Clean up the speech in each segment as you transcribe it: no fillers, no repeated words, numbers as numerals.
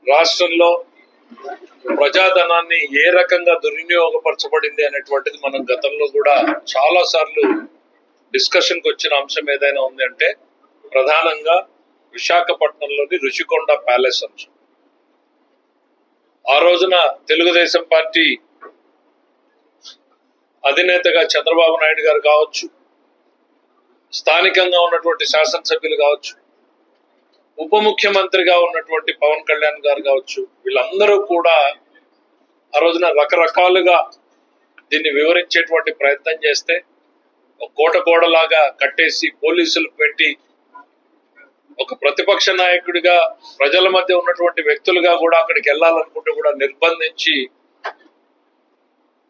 రాష్ట్రంలో ప్రజాధనాన్ని ఏ రకంగా దుర్వినియోగపరచబడింది అనేటువంటిది మనం గతంలో కూడా చాలా సార్లు డిస్కషన్కి వచ్చిన అంశం ఏదైనా ఉంది అంటే ప్రధానంగా విశాఖపట్నంలోని రుషికొండ ప్యాలెస్ అంశం. ఆ రోజున తెలుగుదేశం పార్టీ అధినేతగా చంద్రబాబు నాయుడు గారు కావచ్చు, స్థానికంగా ఉన్నటువంటి శాసనసభ్యులు కావచ్చు, ఉప ముఖ్యమంత్రిగా ఉన్నటువంటి పవన్ కళ్యాణ్ గారు కావచ్చు, వీళ్ళందరూ కూడా ఆ రోజున రకరకాలుగా దీన్ని వివరించేటువంటి ప్రయత్నం చేస్తే ఒక కోటలాగా కట్టేసి పోలీసులు పెట్టి ఒక ప్రతిపక్ష నాయకుడిగా ప్రజల మధ్య ఉన్నటువంటి వ్యక్తులుగా కూడా అక్కడికి వెళ్ళాలనుకుంటే కూడా నిర్బంధించి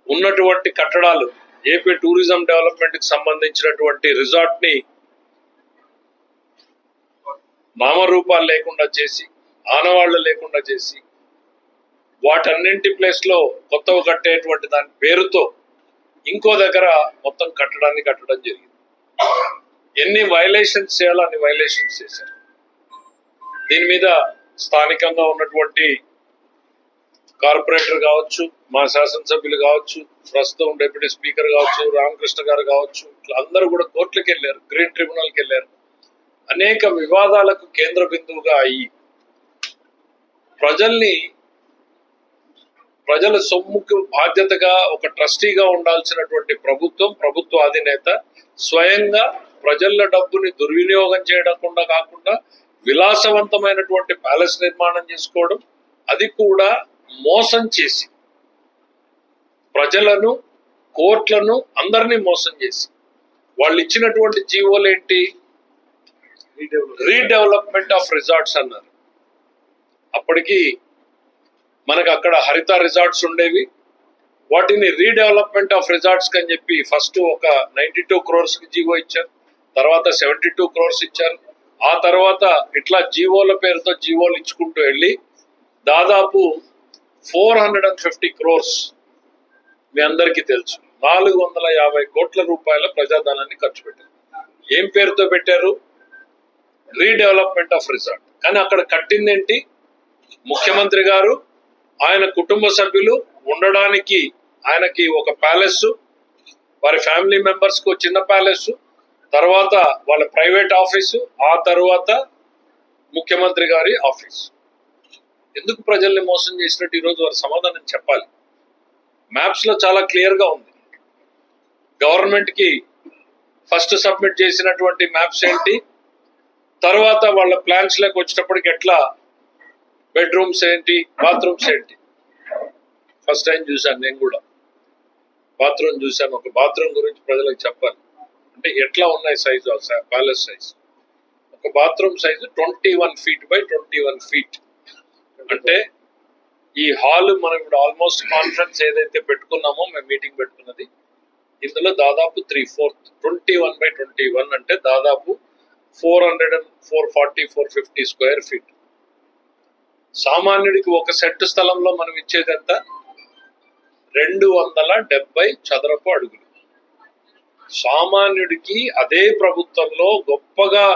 ఉన్నటువంటి కట్టడాలు ఏపీ టూరిజం డెవలప్మెంట్ కి సంబంధించినటువంటి రిసార్ట్ ని నామరూపాలు లేకుండా చేసి, ఆనవాళ్లు లేకుండా చేసి, వాటన్నింటి ప్లేస్ లో కొత్తవి కట్టేటువంటి దాని పేరుతో ఇంకో దగ్గర మొత్తం కట్టడం జరిగింది. ఎన్ని వైలేషన్స్ చేయాలో అన్ని వైలేషన్స్ చేశారు. దీని మీద స్థానికంగా ఉన్నటువంటి కార్పొరేటర్ కావచ్చు, మా శాసనసభ్యులు కావచ్చు, ప్రస్తుతం డిప్యూటీ స్పీకర్ కావచ్చు, రామకృష్ణ గారు కావచ్చు, అందరూ కూడా కోర్టులకు వెళ్ళారు, గ్రీన్ ట్రిబ్యునల్కి వెళ్ళారు. అనేక వివాదాలకు కేంద్ర బిందువుగా అయ్యి ప్రజల సొమ్ముకు బాధ్యతగా ఒక ట్రస్టీగా ఉండాల్సినటువంటి ప్రభుత్వ అధినేత స్వయంగా ప్రజల డబ్బుని దుర్వినియోగం చేయకుండా కాకుండా విలాసవంతమైనటువంటి ప్యాలెస్ నిర్మాణం చేసుకోవడం, అది కూడా మోసం చేసి ప్రజలను, కోర్టులను, అందరినీ మోసం చేసి వాళ్ళు ఇచ్చినటువంటి జీవోలు ఏంటి, రీడెవలప్మెంట్ ఆఫ్ రిసార్ట్స్ అన్నారు. అప్పటికి మనకు అక్కడ హరిత రిసార్ట్స్ ఉండేవి, వాటిని రీడెవలప్మెంట్ ఆఫ్ రిసార్ట్స్ అని చెప్పి ఫస్ట్ ఒక 92 crores కి జీవో ఇచ్చారు, తర్వాత 72 crores ఇచ్చారు. ఆ తర్వాత ఇట్లా జీవోల పేరుతో జీవోలు ఇచ్చుకుంటూ వెళ్ళి దాదాపు 450 crores, మీ అందరికీ తెలుసు, 450 కోట్ల రూపాయల ప్రజాధనాన్ని ఖర్చు పెట్టారు. ఏం పేరుతో పెట్టారు? Redevelopment of resort. కానీ అక్కడ కట్టిందేంటి? ముఖ్యమంత్రి గారు, ఆయన కుటుంబ సభ్యులు ఉండడానికి ఆయనకి ఒక ప్యాలెస్, వారి ఫ్యామిలీ మెంబర్స్ కు చిన్న ప్యాలెస్, తర్వాత వాళ్ళ ప్రైవేట్ ఆఫీసు, ఆ తర్వాత ముఖ్యమంత్రి గారి ఆఫీస్. ఎందుకు ప్రజల్ని మోసం చేసినట్టు ఈరోజు వారి సమాధానం చెప్పాలి. మ్యాప్స్ లో చాలా క్లియర్ గా ఉంది. గవర్నమెంట్ కి ఫస్ట్ సబ్మిట్ చేసినటువంటి మ్యాప్స్ ఏంటి, తర్వాత వాళ్ళ ప్లాన్స్ లోకి వచ్చేటప్పటికి ఎట్లా బెడ్రూమ్స్ ఏంటి, బాత్రూమ్స్ ఏంటి. ఫస్ట్ టైం చూశాను నేను కూడా బాత్రూమ్ చూశాను. ఒక బాత్రూమ్ గురించి ప్రజలకు చెప్పాలి అంటే ఎట్లా ఉన్నాయి సైజు, ప్యాలెస్ సైజ్. ఒక bathroom size 21 feet by 21 feet. అంటే ఈ హాల్ మనం ఇప్పుడు ఆల్మోస్ట్ కాన్ఫరెన్స్ ఏదైతే పెట్టుకున్నామో, మేము మీటింగ్ పెట్టుకున్నది, ఇందులో దాదాపు 3/4 21 by 21 అంటే దాదాపు 440, 450 square feet. సామాన్యుడికి ఒక సెంటు స్థలంలో మనం ఇచ్చేది ఎంత? 270 చదరపు అడుగులు. సామాన్యుడికి అదే ప్రభుత్వంలో గొప్పగా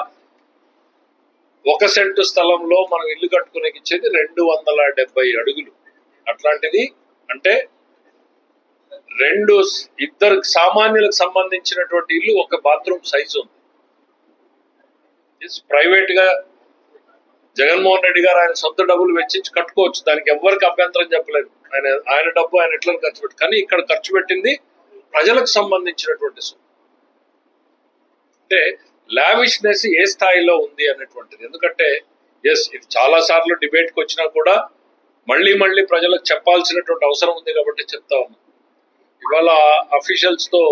ఒక సెంటు స్థలంలో మనం ఇల్లు కట్టుకునే ఇచ్చేది 270 అడుగులు. అట్లాంటిది అంటే ఇద్దరు సామాన్యులకు సంబంధించినటువంటి ఇల్లు ఒక బాత్రూమ్ సైజు ఉంది. ప్రైవేట్ గా జగన్మోహన్ రెడ్డి గారు ఆయన సొంత డబ్బులు వెచ్చించి కట్టుకోవచ్చు, దానికి ఎవరికి అభ్యంతరం చెప్పలేదు. ఆయన డబ్బు ఆయన ఎట్లా ఖర్చు పెట్టి, కానీ ఇక్కడ ఖర్చు పెట్టింది ప్రజలకు సంబంధించినటువంటి సొమ్ము. అంటే లావిష్నెస్ ఏ స్థాయిలో ఉంది అనేటువంటిది. ఎందుకంటే ఇది చాలా సార్లు డిబేట్కి వచ్చినా కూడా మళ్ళీ ప్రజలకు చెప్పాల్సినటువంటి అవసరం ఉంది కాబట్టి చెప్తా ఉన్నాం. ఇవాళ అఫీషియల్స్ తో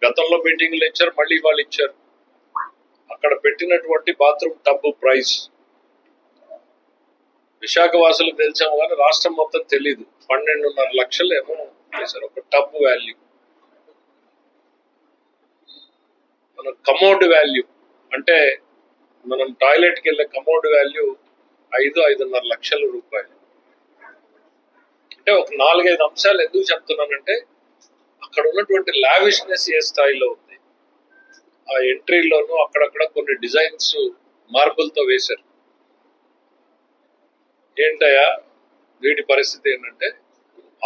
గతంలో మీటింగ్లు ఇచ్చారు, మళ్ళీ ఇవాళ ఇచ్చారు. అక్కడ పెట్టినటువంటి బాత్రూమ్ టబ్ ప్రైస్ విశాఖ వాసులకు తెలిసాము కానీ రాష్ట్రం మొత్తం తెలీదు. 12.5 లక్షలు ఏమో చేశారు ఒక టబ్ వాల్యూ. మన కమోడ్ వాల్యూ అంటే మనం టాయిలెట్కి వెళ్ళే కమోడ్ వాల్యూ 5-5.5 లక్షల రూపాయలు. అంటే ఒక 4-5 అంశాలు ఎందుకు చెప్తున్నానంటే అక్కడ ఉన్నటువంటి లావిష్నెస్ ఏ స్థాయిలో ఉంది. ఆ ఎంట్రీలోనూ అక్కడక్కడ కొన్ని డిజైన్స్ మార్బుల్తో వేశారు. ఏంటయ్యా వీటి పరిస్థితి ఏంటంటే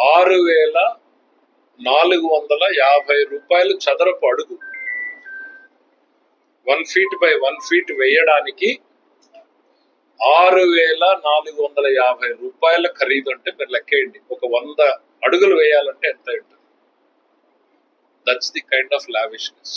6,450 రూపాయలు చదరపు అడుగు 1 feet by 1 feet వేయడానికి 6,450 రూపాయల ఖరీదు. అంటే మీరు లెక్కేయండి, ఒక 100 అడుగులు వేయాలంటే ఎంత ఉంటుంది. That's the kind of lavishness.